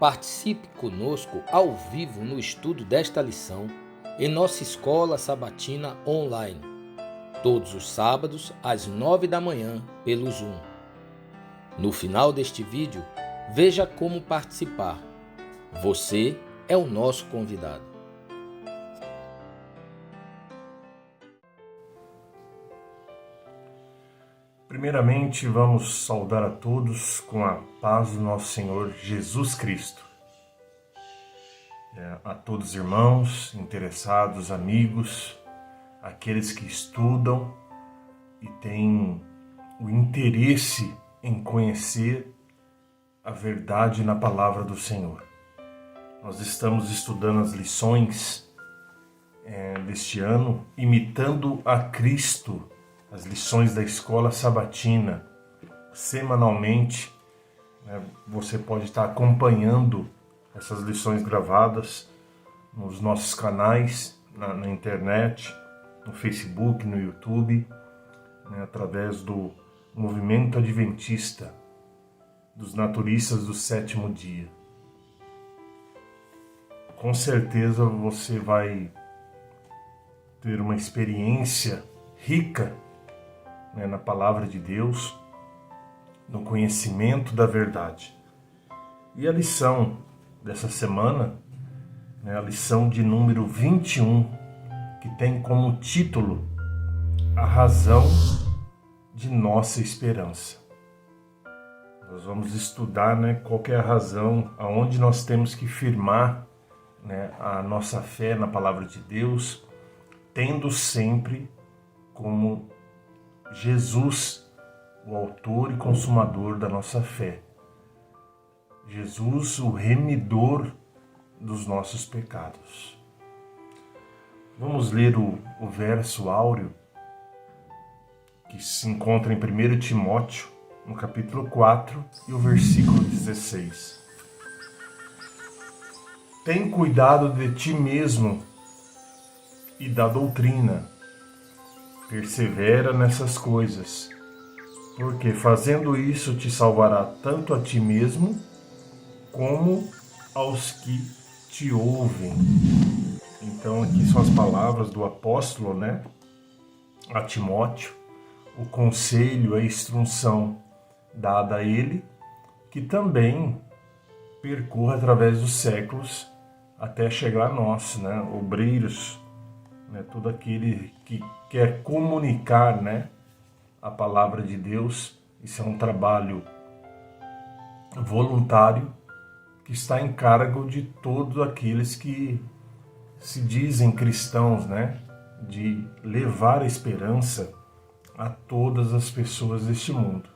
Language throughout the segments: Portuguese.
Participe conosco ao vivo no estudo desta lição em nossa escola sabatina online, todos os sábados às 9 da manhã pelo Zoom. No final deste vídeo, veja como participar. Você é o nosso convidado. Primeiramente, vamos saudar a todos com a paz do nosso Senhor Jesus Cristo. A todos os irmãos, interessados, amigos, aqueles que estudam e têm o interesse em conhecer a verdade na palavra do Senhor. Nós estamos estudando as lições deste ano, imitando a Cristo, as lições da escola sabatina. Semanalmente, você pode estar acompanhando essas lições gravadas nos nossos canais, na internet, no Facebook, no YouTube, através do Movimento Adventista dos Naturistas do Sétimo Dia. Com certeza você vai ter uma experiência rica na palavra de Deus, no conhecimento da verdade. E a lição dessa semana, a lição de número 21, que tem como título A Razão de Nossa Esperança. Nós vamos estudar qual que é a razão, aonde nós temos que firmar a nossa fé na palavra de Deus, tendo sempre como Jesus, o autor e consumador da nossa fé. Jesus, o remidor dos nossos pecados. Vamos ler o verso áureo que se encontra em 1 Timóteo, no capítulo 4 e o versículo 16. Tem cuidado de ti mesmo e da doutrina. Persevera nessas coisas, porque fazendo isso te salvará tanto a ti mesmo como aos que te ouvem. Então aqui são as palavras do apóstolo, a Timóteo, o conselho, a instrução dada a ele, que também percorre através dos séculos até chegar a nós, obreiros, todo aquele que quer comunicar, a palavra de Deus. Isso é um trabalho voluntário que está em cargo de todos aqueles que se dizem cristãos, de levar a esperança a todas as pessoas deste mundo.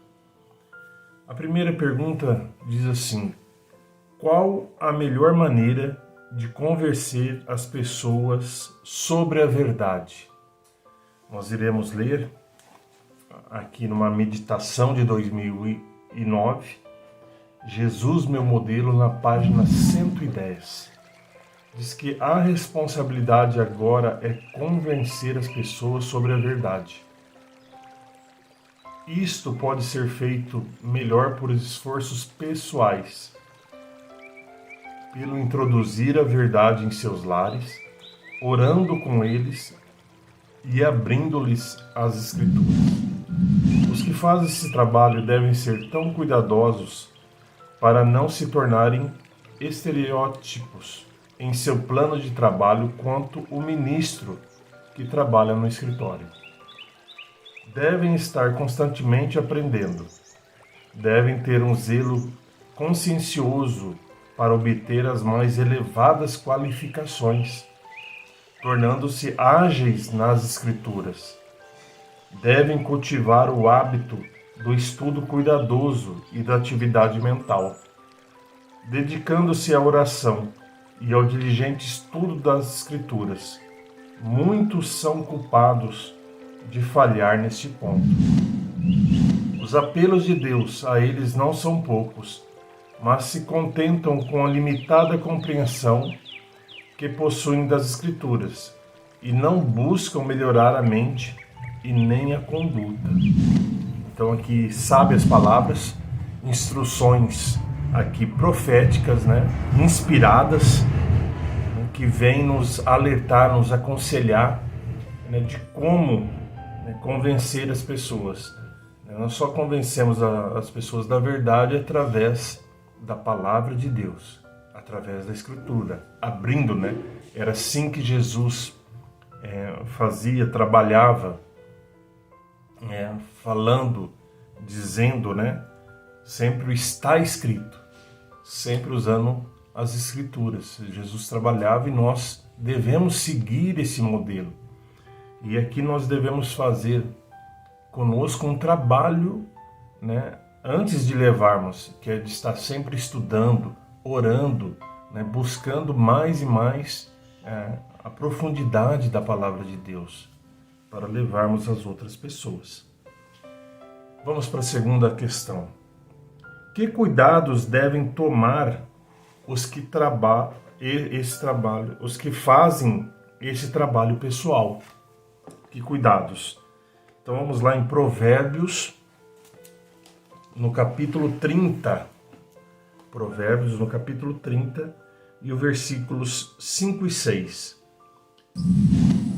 A primeira pergunta diz assim: qual a melhor maneira de convencer as pessoas sobre a verdade? Nós iremos ler aqui numa meditação de 2009, Jesus, meu modelo, na página 110. Diz que a responsabilidade agora é convencer as pessoas sobre a verdade. Isto pode ser feito melhor por esforços pessoais, pelo introduzir a verdade em seus lares, orando com eles e abrindo-lhes as Escrituras. Os que fazem esse trabalho devem ser tão cuidadosos para não se tornarem estereótipos em seu plano de trabalho quanto o ministro que trabalha no escritório. Devem estar constantemente aprendendo. Devem ter um zelo consciencioso para obter as mais elevadas qualificações, tornando-se ágeis nas Escrituras. Devem cultivar o hábito do estudo cuidadoso e da atividade mental, dedicando-se à oração e ao diligente estudo das Escrituras. Muitos são culpados de falhar neste ponto. Os apelos de Deus a eles não são poucos, mas se contentam com a limitada compreensão que possuem das Escrituras e não buscam melhorar a mente e nem a conduta. Então aqui, sábias palavras, instruções aqui proféticas, né, inspiradas, né, que vêm nos alertar, nos aconselhar, né, de como, né, convencer as pessoas. Nós só convencemos as pessoas da verdade através da palavra de Deus, através da Escritura, abrindo, né? Era assim que Jesus fazia, trabalhava, falando, dizendo, né? Sempre está escrito, sempre usando as Escrituras. Jesus trabalhava e nós devemos seguir esse modelo. E aqui nós devemos fazer conosco um trabalho, né, antes de levarmos, que é de estar sempre estudando, orando, né, buscando mais e mais a profundidade da palavra de Deus para levarmos às outras pessoas. Vamos para a segunda questão. Que cuidados devem tomar os que os que fazem esse trabalho pessoal? Que cuidados? Então vamos lá em Provérbios, no capítulo 30. Provérbios, no capítulo 30, e os versículos 5 e 6.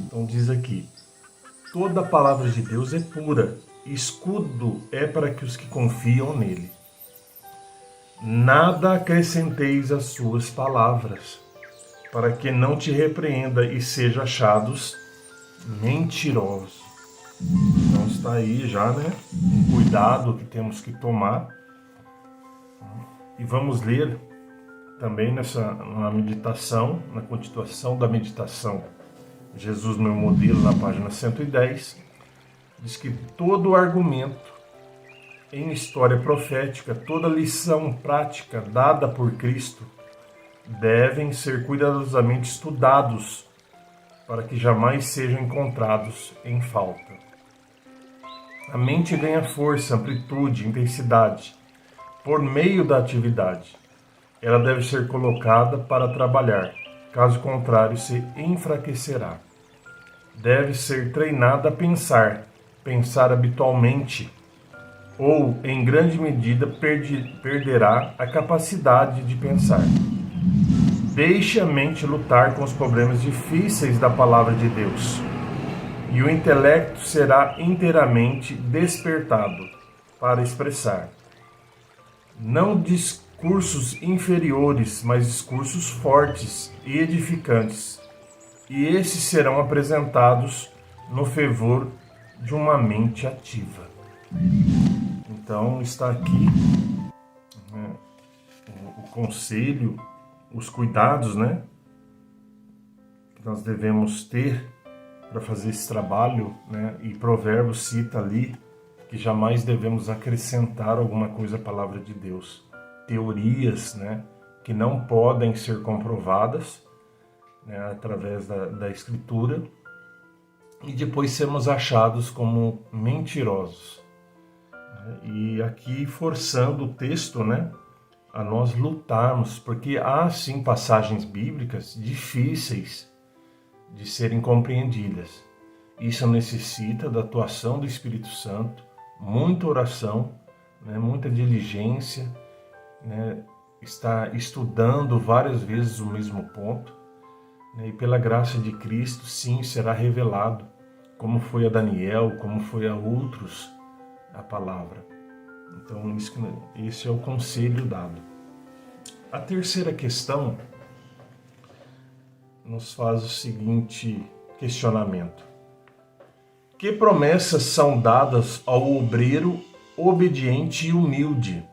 Então diz aqui: toda a palavra de Deus é pura, escudo é para que os que confiam nele. Nada acrescenteis às suas palavras, para que não te repreenda e sejam achados mentirosos. Então está aí já, né, um cuidado que temos que tomar. E vamos ler também na meditação, na continuação da meditação, Jesus meu modelo, na página 110, diz que todo argumento em história profética, toda lição prática dada por Cristo devem ser cuidadosamente estudados para que jamais sejam encontrados em falta. A mente ganha força, amplitude, intensidade por meio da atividade. Ela deve ser colocada para trabalhar, caso contrário se enfraquecerá. Deve ser treinada a pensar habitualmente, ou, em grande medida, perderá a capacidade de pensar. Deixe a mente lutar com os problemas difíceis da palavra de Deus, e o intelecto será inteiramente despertado para expressar. Não discursos inferiores, mas discursos fortes e edificantes, e esses serão apresentados no fervor de uma mente ativa. Então está aqui, né, o conselho, os cuidados, né, que nós devemos ter para fazer esse trabalho, né, e Provérbios cita ali que jamais devemos acrescentar alguma coisa à palavra de Deus. Teorias, né, que não podem ser comprovadas, né, através da Escritura, e depois sermos achados como mentirosos. E aqui forçando o texto, né, a nós lutarmos, porque há sim passagens bíblicas difíceis de serem compreendidas. Isso necessita da atuação do Espírito Santo, muita oração, né, muita diligência, né, estar estudando várias vezes o mesmo ponto, né, e pela graça de Cristo, sim, será revelado, como foi a Daniel, como foi a outros, a palavra. Então, esse é o conselho dado. A terceira questão nos faz o seguinte questionamento: que promessas são dadas ao obreiro obediente e humilde?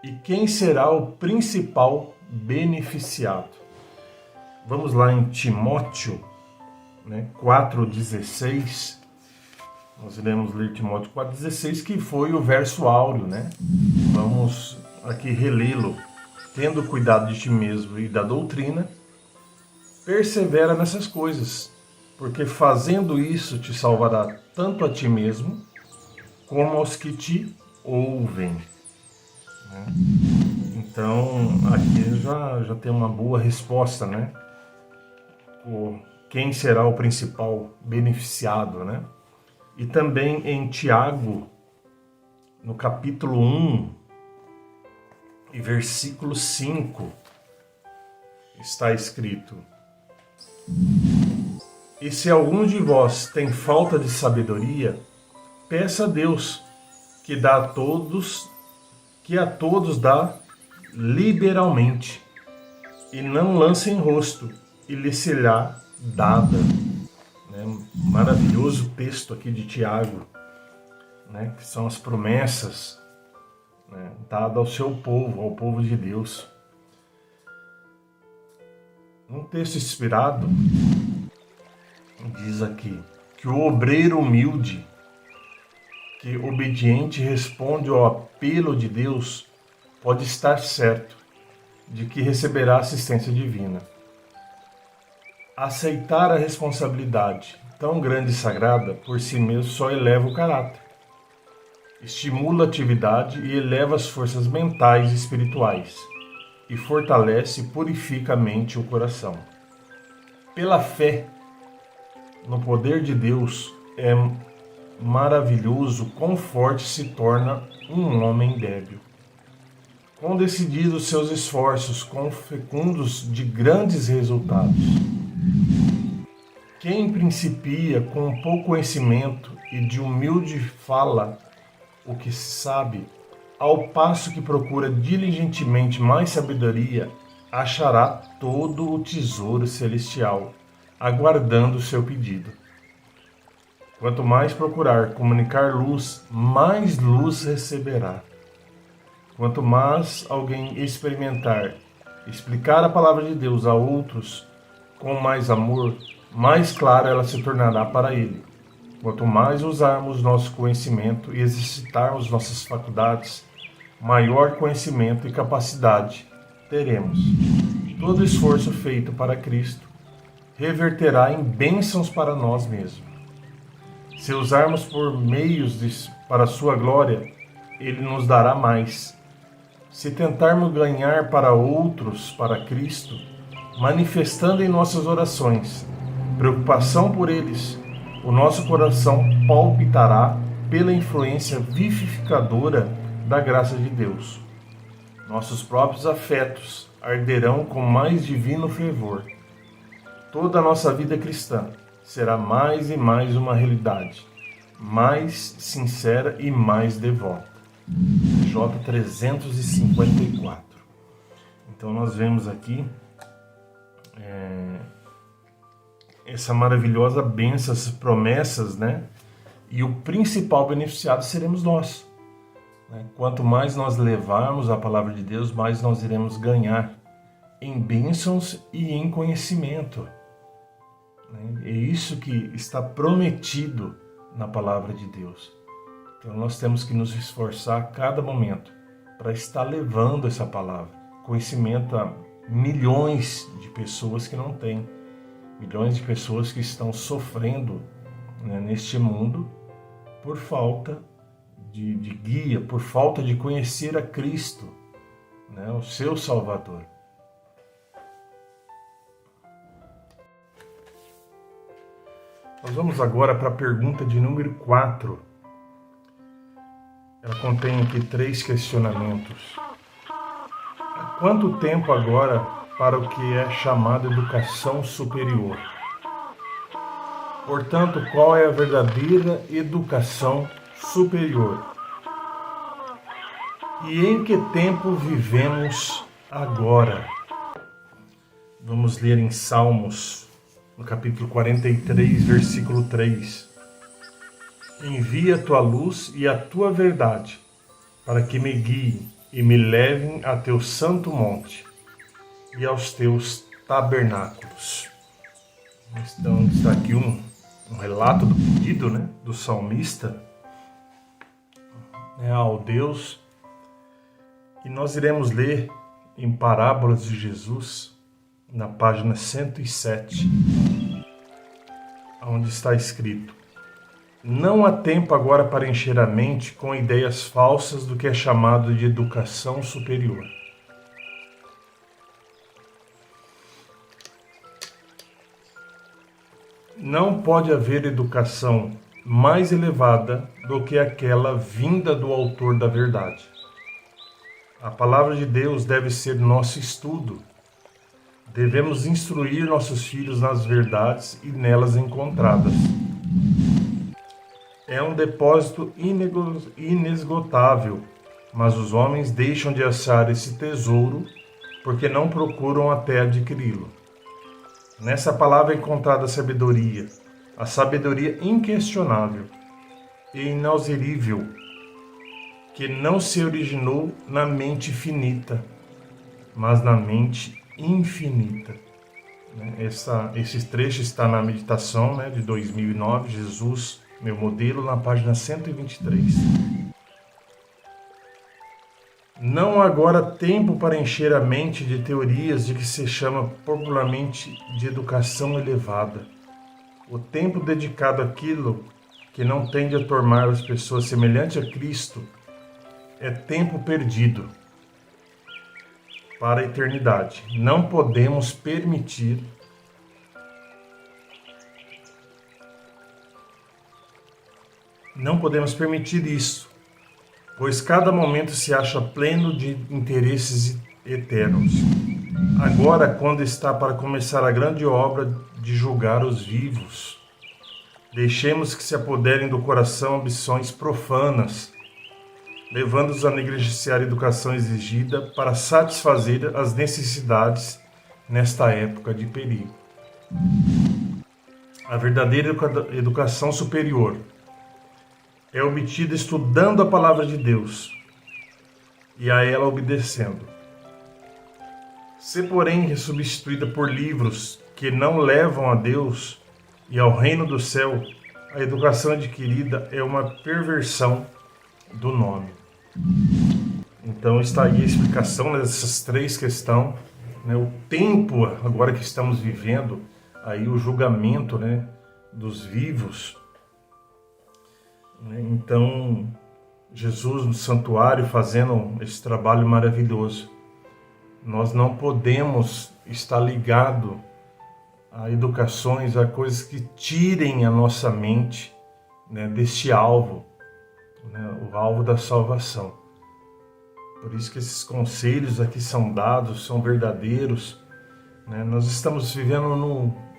E quem será o principal beneficiado? Vamos lá em Timóteo, né, 4,16. Nós iremos ler Timóteo 4,16, que foi o verso áureo, né? Vamos aqui relê-lo. Tendo cuidado de ti mesmo e da doutrina, persevera nessas coisas, porque fazendo isso te salvará tanto a ti mesmo, como aos que te ouvem. Né? Então, aqui já tem uma boa resposta, né? Quem será o principal beneficiado, né? E também em Tiago, no capítulo 1, e versículo 5 está escrito: E se algum de vós tem falta de sabedoria, peça a Deus, que a todos dá liberalmente, e não lance em rosto, e lhe será dada. Maravilhoso texto aqui de Tiago, que são as promessas dadas ao seu povo, ao povo de Deus. Um texto inspirado diz aqui que o obreiro humilde, que obediente responde ao apelo de Deus, pode estar certo de que receberá assistência divina. Aceitar a responsabilidade tão grande e sagrada por si mesmo só eleva o caráter, estimula a atividade e eleva as forças mentais e espirituais, e fortalece e purifica a mente e o coração. Pela fé no poder de Deus, é maravilhoso quão forte se torna um homem débil. Quão decididos seus esforços, quão fecundos de grandes resultados. Quem principia com pouco conhecimento e de humilde fala o que se sabe, ao passo que procura diligentemente mais sabedoria, achará todo o tesouro celestial, aguardando o seu pedido. Quanto mais procurar comunicar luz, mais luz receberá. Quanto mais alguém experimentar, explicar a palavra de Deus a outros com mais amor, mais clara ela se tornará para ele. Quanto mais usarmos nosso conhecimento e exercitarmos nossas faculdades, maior conhecimento e capacidade teremos. Todo esforço feito para Cristo reverterá em bênçãos para nós mesmos. Se usarmos por meios para a sua glória, Ele nos dará mais. Se tentarmos ganhar para outros, para Cristo, manifestando em nossas orações preocupação por eles, o nosso coração palpitará pela influência vivificadora da graça de Deus. Nossos próprios afetos arderão com mais divino fervor. Toda a nossa vida cristã será mais e mais uma realidade, mais sincera e mais devota. J 354. Então nós vemos aqui essa maravilhosa bênção, essas promessas, e o principal beneficiado seremos nós. Quanto mais nós levarmos a palavra de Deus, mais nós iremos ganhar em bênçãos e em conhecimento. É isso que está prometido na palavra de Deus. Então nós temos que nos esforçar a cada momento para estar levando essa palavra, conhecimento a milhões de pessoas que não têm, milhões de pessoas que estão sofrendo neste mundo por falta de guia, por falta de conhecer a Cristo, o seu Salvador. Nós vamos agora para a pergunta de número 4. Ela contém aqui 3 questionamentos. Há quanto tempo agora para o que é chamado educação superior? Portanto, qual é a verdadeira educação superior? E em que tempo vivemos agora? Vamos ler em Salmos, no capítulo 43, versículo 3. Envia a tua luz e a tua verdade, para que me guiem e me levem a teu santo monte e aos teus tabernáculos. Então está aqui um relato do pedido do salmista ao Deus, e nós iremos ler em Parábolas de Jesus, na página 107, onde está escrito: não há tempo agora para encher a mente com ideias falsas do que é chamado de educação superior. Não pode haver educação mais elevada do que aquela vinda do autor da verdade. A palavra de Deus deve ser nosso estudo. Devemos instruir nossos filhos nas verdades e nelas encontradas. É um depósito inesgotável, mas os homens deixam de achar esse tesouro porque não procuram até adquiri-lo. Nessa palavra é encontrada a sabedoria inquestionável e inauserível, que não se originou na mente finita, mas na mente infinita. Esse trecho está na meditação de 2009, Jesus, meu modelo, na página 123. Não há agora tempo para encher a mente de teorias de que se chama popularmente de educação elevada. O tempo dedicado àquilo que não tende a tornar as pessoas semelhantes a Cristo é tempo perdido para a eternidade. Não podemos permitir isso, pois cada momento se acha pleno de interesses eternos. Agora, quando está para começar a grande obra de julgar os vivos, deixemos que se apoderem do coração ambições profanas, levando-os a negligenciar a educação exigida para satisfazer as necessidades nesta época de perigo. A verdadeira educação superior é obtida estudando a palavra de Deus e a ela obedecendo. Se, porém, substituída por livros que não levam a Deus e ao reino do céu, a educação adquirida é uma perversão do nome. Então está aí a explicação dessas três questões. O tempo agora que estamos vivendo, aí o julgamento dos vivos. Então, Jesus no santuário fazendo esse trabalho maravilhoso. Nós não podemos estar ligados a educações, a coisas que tirem a nossa mente deste alvo, o alvo da salvação. Por isso que esses conselhos aqui são dados, são verdadeiros. Nós estamos vivendo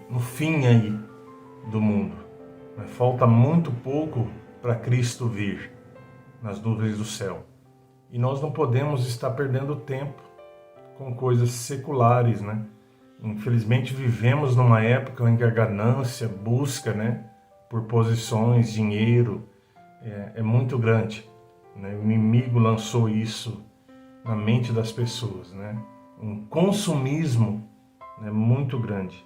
no fim aí do mundo. Falta muito pouco para Cristo vir nas nuvens do céu. E nós não podemos estar perdendo tempo com coisas seculares, Infelizmente vivemos numa época em que a ganância, busca, por posições, dinheiro, é muito grande. O inimigo lançou isso na mente das pessoas, Um consumismo muito grande.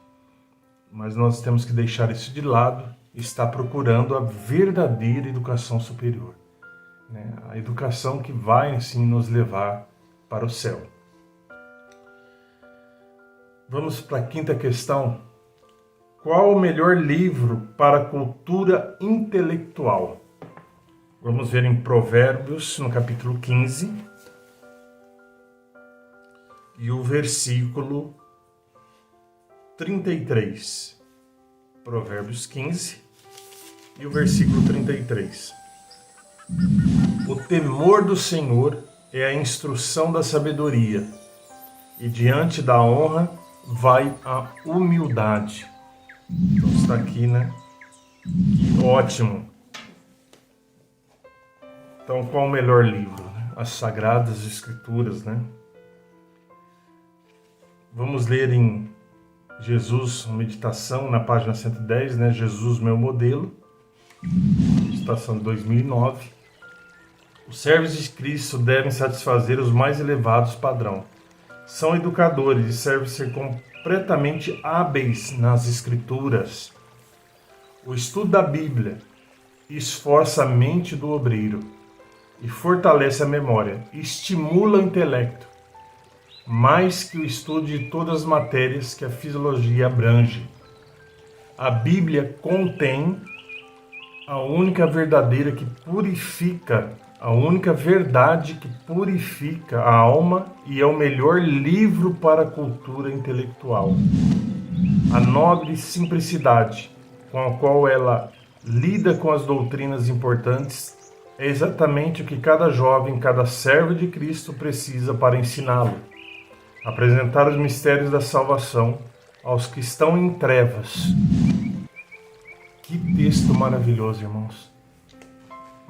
Mas nós temos que deixar isso de lado e estar procurando a verdadeira educação superior. A educação que vai, assim, nos levar para o céu. Vamos para a quinta questão. Qual o melhor livro para a cultura intelectual? Vamos ver em Provérbios, no capítulo 15, e o versículo 33. Provérbios 15 e o versículo 33. O temor do Senhor é a instrução da sabedoria, e diante da honra vai a humildade. Então está aqui, Que ótimo. Então, qual o melhor livro? As Sagradas Escrituras, Vamos ler em Jesus, meditação, na página 110, Jesus, meu modelo, meditação de 2009. Os servos de Cristo devem satisfazer os mais elevados padrões. São educadores e servem ser completamente hábeis nas Escrituras. O estudo da Bíblia esforça a mente do obreiro e fortalece a memória, estimula o intelecto, mais que o estudo de todas as matérias que a fisiologia abrange. A Bíblia contém a única verdade que purifica a alma e é o melhor livro para a cultura intelectual. A nobre simplicidade com a qual ela lida com as doutrinas importantes é exatamente o que cada jovem, cada servo de Cristo precisa para ensiná-lo. Apresentar os mistérios da salvação aos que estão em trevas. Que texto maravilhoso, irmãos.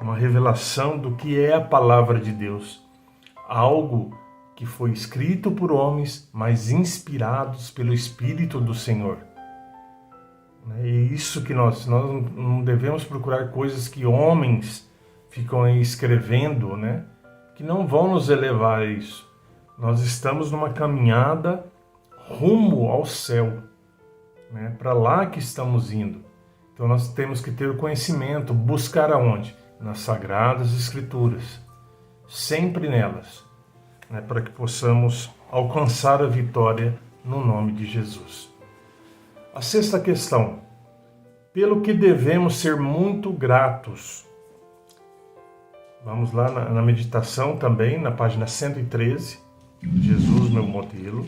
Uma revelação do que é a palavra de Deus. Algo que foi escrito por homens, mas inspirados pelo Espírito do Senhor. É isso que nós não devemos procurar coisas que homens ficam aí escrevendo, né? Que não vão nos elevar a isso. Nós estamos numa caminhada rumo ao céu, né? Para lá que estamos indo. Então nós temos que ter o conhecimento, buscar aonde? Nas Sagradas Escrituras, sempre nelas, né? Para que possamos alcançar a vitória no nome de Jesus. A sexta questão, pelo que devemos ser muito gratos. Vamos lá na meditação também, na página 113, Jesus, meu modelo.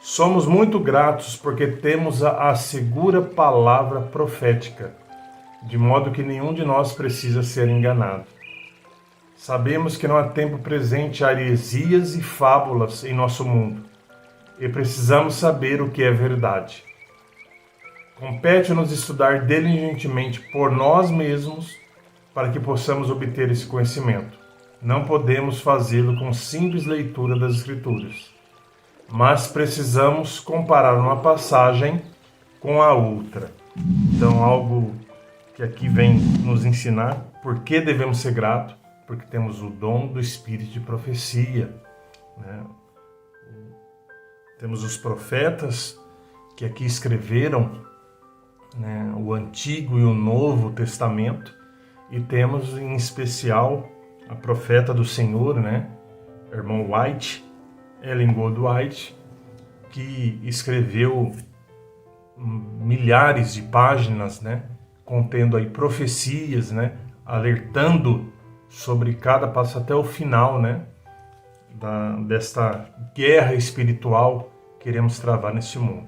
Somos muito gratos porque temos a segura palavra profética, de modo que nenhum de nós precisa ser enganado. Sabemos que não há tempo presente a heresias e fábulas em nosso mundo, e precisamos saber o que é verdade. Compete-nos estudar diligentemente por nós mesmos para que possamos obter esse conhecimento. Não podemos fazê-lo com simples leitura das Escrituras, mas precisamos comparar uma passagem com a outra. Então, algo que aqui vem nos ensinar por que devemos ser gratos, porque temos o dom do Espírito de profecia, né? Temos os profetas que aqui escreveram, né, o Antigo e o Novo Testamento, e temos em especial a profeta do Senhor, né, irmão White, Ellen Goldwhite, que escreveu milhares de páginas, né, contendo aí profecias, né, alertando sobre cada passo até o final, né, desta guerra espiritual que queremos travar neste mundo.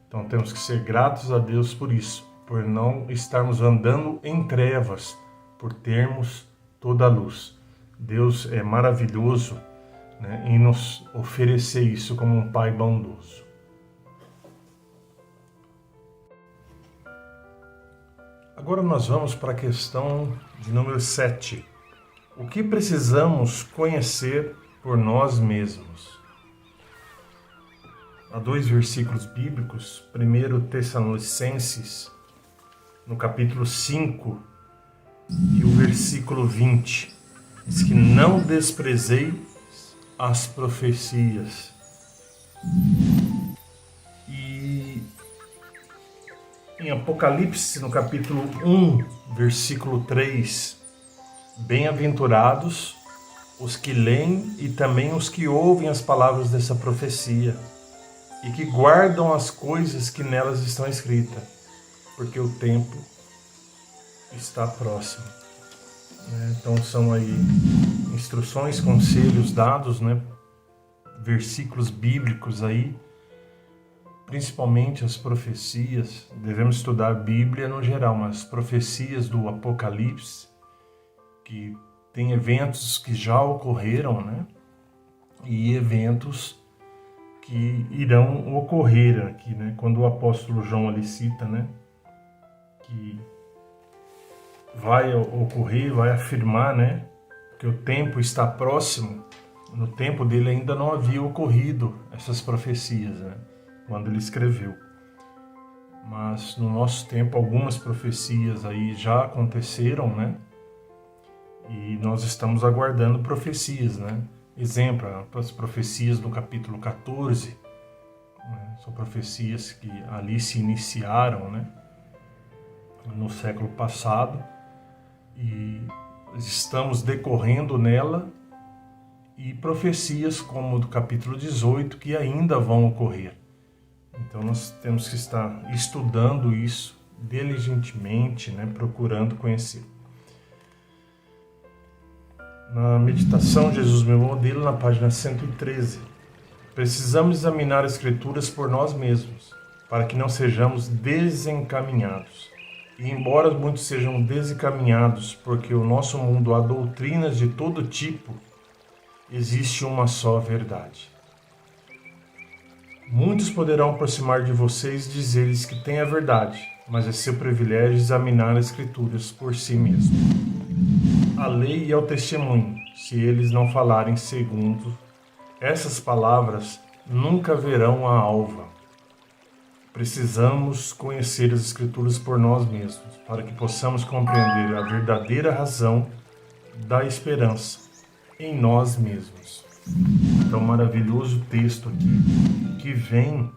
Então temos que ser gratos a Deus por isso, por não estarmos andando em trevas, por termos toda a luz. Deus é maravilhoso, né, em nos oferecer isso como um Pai bondoso. Agora nós vamos para a questão de número 7. O que precisamos conhecer por nós mesmos? Há 2 versículos bíblicos, 1 Tessalonicenses, no capítulo 5, e o versículo 20, diz que não desprezeis as profecias. E em Apocalipse, no capítulo 1, versículo 3, bem-aventurados os que leem e também os que ouvem as palavras dessa profecia e que guardam as coisas que nelas estão escritas, porque o tempo está próximo. Então são aí instruções, conselhos dados, né? Versículos bíblicos aí, principalmente as profecias. Devemos estudar a Bíblia no geral, mas as profecias do Apocalipse, que tem eventos que já ocorreram, né? E eventos que irão ocorrer aqui, né? Quando o apóstolo João ali cita, né, que vai ocorrer, vai afirmar, né, que o tempo está próximo. No tempo dele ainda não havia ocorrido essas profecias, né, quando ele escreveu. Mas no nosso tempo algumas profecias aí já aconteceram, né? E nós estamos aguardando profecias, né? Exemplo, as profecias do capítulo 14, né? São profecias que ali se iniciaram, né, no século passado, e estamos decorrendo nela, e profecias como do capítulo 18 que ainda vão ocorrer. Então nós temos que estar estudando isso diligentemente, né, procurando conhecer. Na meditação Jesus meu modelo, na página 113, precisamos examinar as Escrituras por nós mesmos, para que não sejamos desencaminhados. E embora muitos sejam desencaminhados, porque o nosso mundo há doutrinas de todo tipo, existe uma só verdade. Muitos poderão aproximar de vocês e dizer-lhes que têm a verdade, mas é seu privilégio examinar as Escrituras por si mesmo. A lei e ao testemunho, se eles não falarem segundo essas palavras, nunca verão a alva. Precisamos conhecer as Escrituras por nós mesmos, para que possamos compreender a verdadeira razão da esperança em nós mesmos. Então, maravilhoso texto aqui, que vem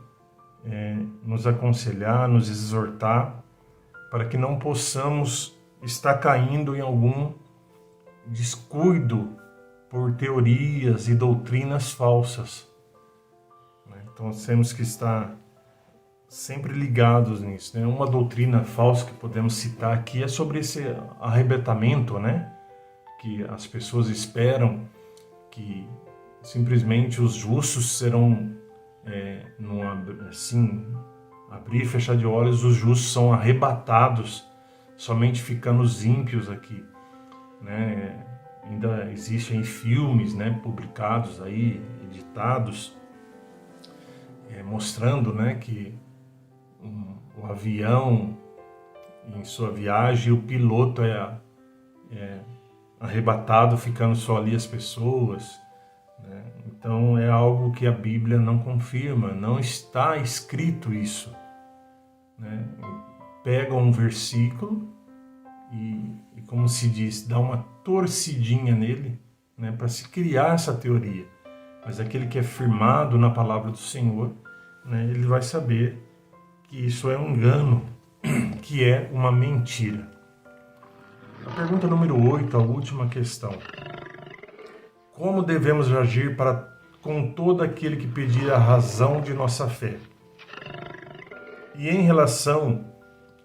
nos aconselhar, nos exortar, para que não possamos estar caindo em algum descuido por teorias e doutrinas falsas. Então, temos que estar sempre ligados nisso. Uma doutrina falsa que podemos citar aqui é sobre esse arrebatamento, que as pessoas esperam que simplesmente os justos serão, abrir e fechar de olhos, os justos são arrebatados, somente ficando os ímpios aqui. Ainda existem filmes publicados aí, editados, mostrando que o avião, em sua viagem, o piloto é arrebatado, ficando só ali as pessoas. Então é algo que a Bíblia não confirma, não está escrito isso. Pega um versículo e, como se diz, dá uma torcidinha nele, para se criar essa teoria. Mas aquele que é firmado na palavra do Senhor, ele vai saber que isso é um engano, que é uma mentira. A pergunta número 8, a última questão. Como devemos agir com todo aquele que pedir a razão de nossa fé? E em relação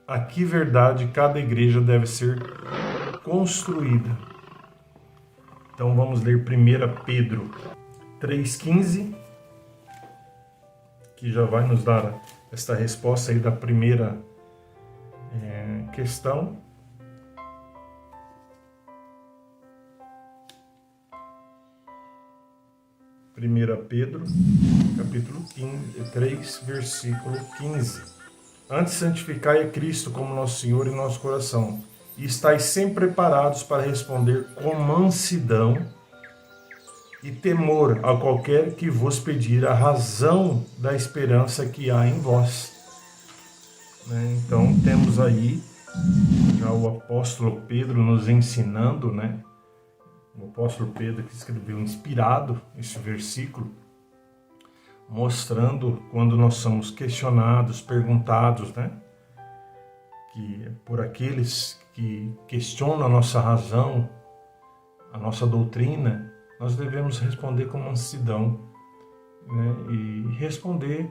a que verdade cada igreja deve ser construída? Então vamos ler 1 Pedro 3,15, que já vai nos dar esta resposta aí da primeira questão. Pedro, capítulo 3, versículo 15. Antes santificai a Cristo como nosso Senhor em nosso coração, e estáis sempre preparados para responder com mansidão e temor a qualquer que vos pedir a razão da esperança que há em vós. Então temos aí já o apóstolo Pedro nos ensinando, o apóstolo Pedro que escreveu inspirado esse versículo, mostrando quando nós somos questionados, perguntados, que por aqueles que questionam a nossa razão, a nossa doutrina, nós devemos responder com mansidão, e responder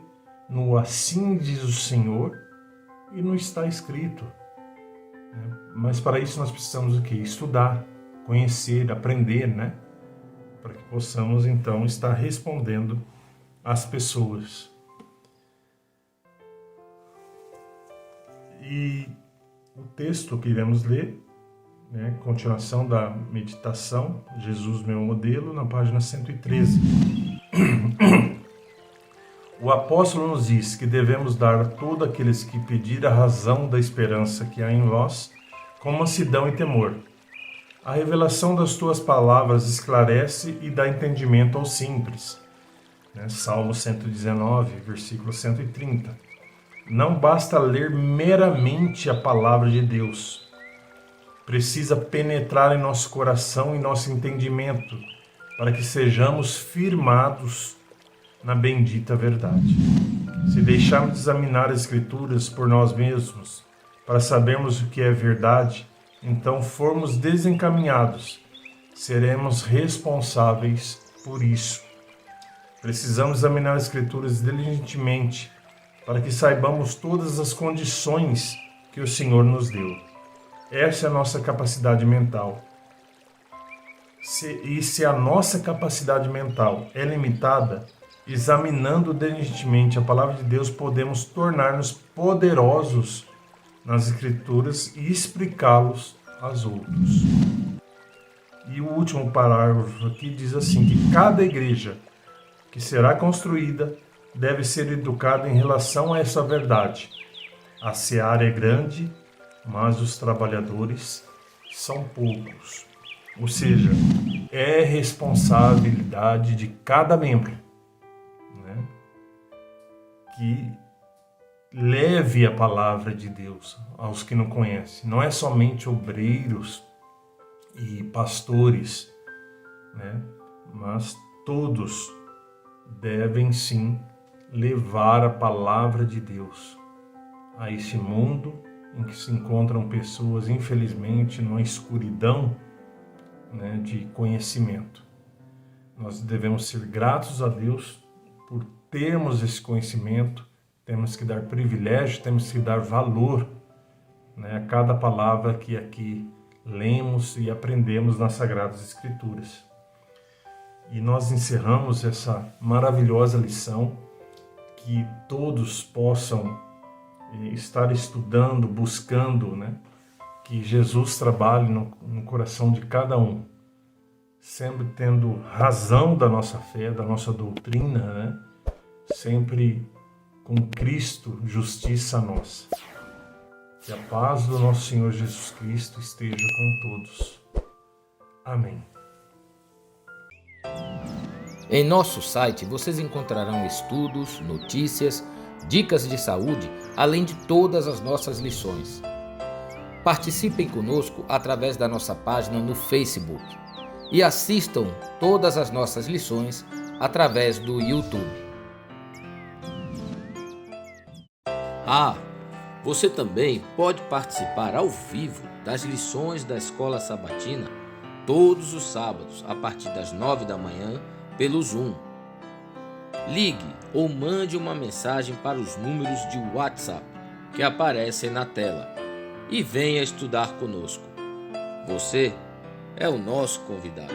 no assim diz o Senhor e não está escrito. Mas para isso nós precisamos o quê? Estudar, conhecer, aprender, para que possamos então estar respondendo às pessoas. E o texto que iremos ler, continuação da meditação, Jesus meu modelo, na página 113. O apóstolo nos diz que devemos dar a todos aqueles que pedir a razão da esperança que há em vós, com mansidão e temor. A revelação das tuas palavras esclarece e dá entendimento aos simples. Salmo 119, versículo 130. Não basta ler meramente a palavra de Deus. Precisa penetrar em nosso coração e nosso entendimento, para que sejamos firmados na bendita verdade. Se deixarmos de examinar as Escrituras por nós mesmos, para sabermos o que é verdade, então formos desencaminhados, seremos responsáveis por isso. Precisamos examinar as Escrituras diligentemente, para que saibamos todas as condições que o Senhor nos deu. Essa é a nossa capacidade mental. Se a nossa capacidade mental é limitada, examinando diligentemente a palavra de Deus, podemos tornar-nos poderosos nas Escrituras e explicá-los aos outros. E o último parágrafo aqui diz assim, que cada igreja que será construída deve ser educada em relação a essa verdade. A seara é grande, mas os trabalhadores são poucos. Ou seja, é responsabilidade de cada membro, né, que leve a palavra de Deus aos que não conhecem. Não é somente obreiros e pastores, né, mas todos devem sim levar a palavra de Deus a esse mundo em que se encontram pessoas, infelizmente, numa escuridão, né, de conhecimento. Nós devemos ser gratos a Deus por termos esse conhecimento, temos que dar privilégio, temos que dar valor, né, a cada palavra que aqui lemos e aprendemos nas Sagradas Escrituras. E nós encerramos essa maravilhosa lição, que todos possam estar estudando, buscando, né, que Jesus trabalhe no coração de cada um, sempre tendo razão da nossa fé, da nossa doutrina, né, sempre com Cristo, justiça nossa. Que a paz do nosso Senhor Jesus Cristo esteja com todos. Amém. Em nosso site vocês encontrarão estudos, notícias, dicas de saúde, além de todas as nossas lições. Participem conosco através da nossa página no Facebook e assistam todas as nossas lições através do YouTube. Você também pode participar ao vivo das lições da Escola Sabatina todos os sábados a partir das 9 da manhã pelo Zoom. Ligue ou mande uma mensagem para os números de WhatsApp que aparecem na tela e venha estudar conosco. Você é o nosso convidado.